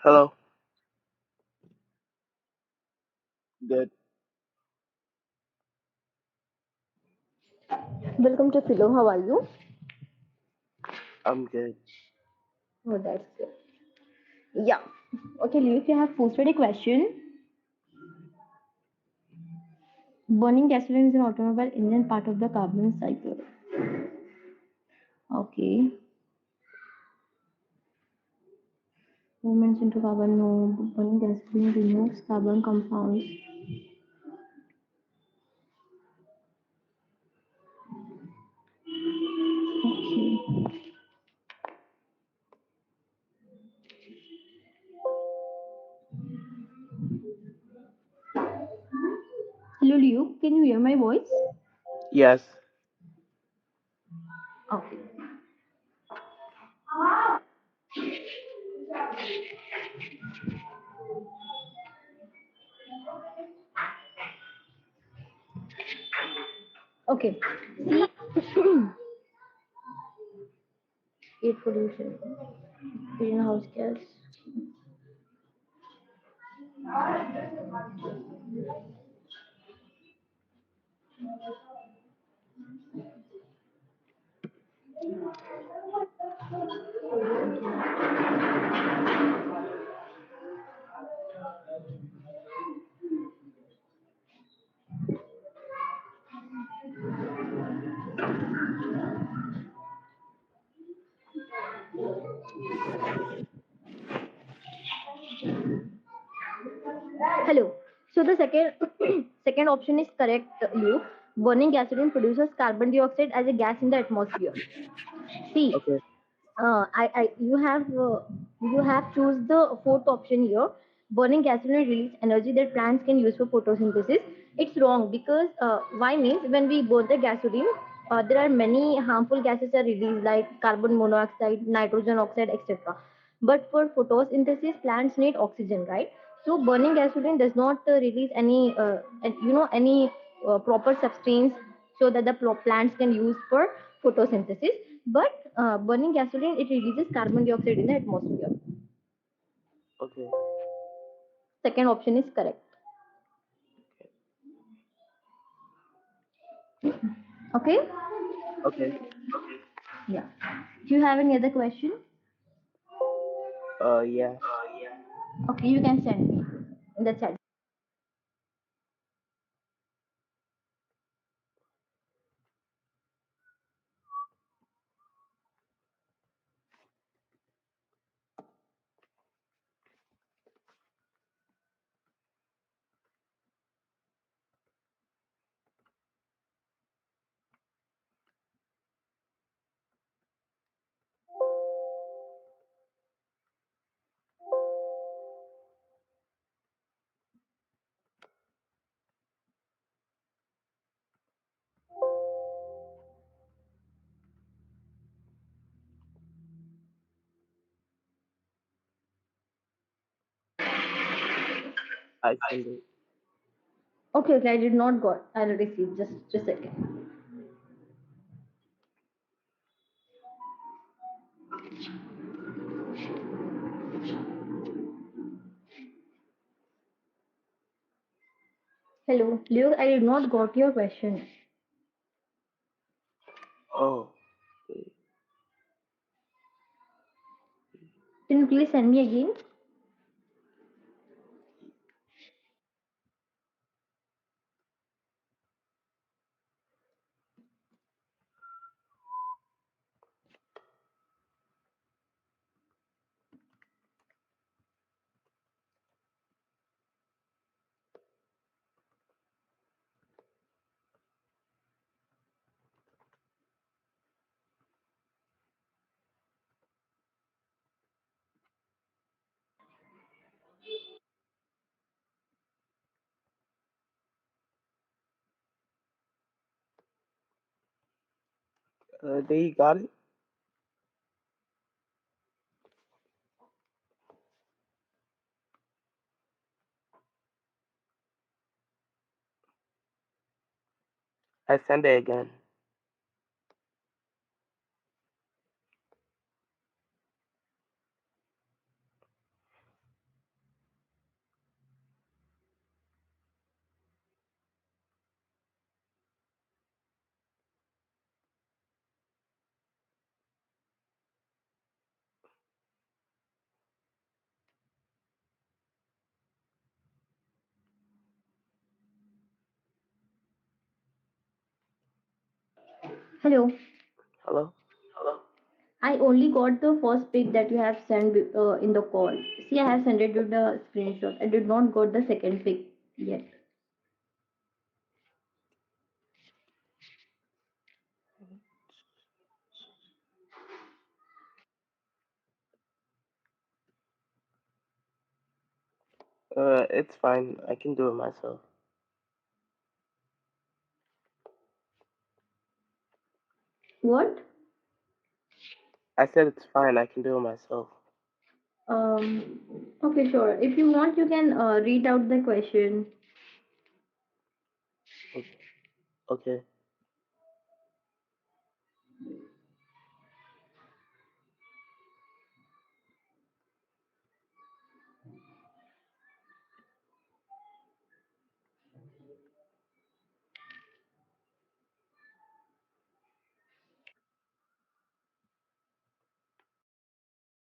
Hello. Good. Welcome to Filo. How are you? I'm good. Oh, that's good. Yeah. Okay, Luke, you have posted a question. Burning gasoline is an automobile engine part of the carbon cycle. Okay. Movements into carbon, no. Burning gasoline removes carbon compounds. Okay. Hello, Luke. Can you hear my voice? Yes. Okay. Okay. See, air pollution, greenhouse gas. Hello. So the second second option is correct, Luke. Burning gasoline produces carbon dioxide as a gas in the atmosphere. See, Okay. you have choose the fourth option here. Burning gasoline release energy that plants can use for photosynthesis. It's wrong because why means when we burn the gasoline, there are many harmful gases are released like carbon monoxide, nitrogen oxide, etc. But for photosynthesis, plants need oxygen, right? So burning gasoline does not release any proper substance so that the plants can use for photosynthesis. But burning gasoline, it releases carbon dioxide in the atmosphere. Okay. Second option is correct. Okay. Okay. Yeah. Do you have any other question? Yes. Okay, you can send me in the chat. I send it. Okay, okay, I did not got. I'll receive. Just a second. Hello, Leo. I did not got your question. Oh. Okay. Can you please send me again? They got it. I send it again. Hello. Hello? I only got the first pic that you have sent in the call. See, I have sent it to the screenshot. I did not got the second pic yet. It's fine. I can do it myself. What? I said it's fine. I can do it myself. Okay, sure. If you want, you can read out the question. O- Okay.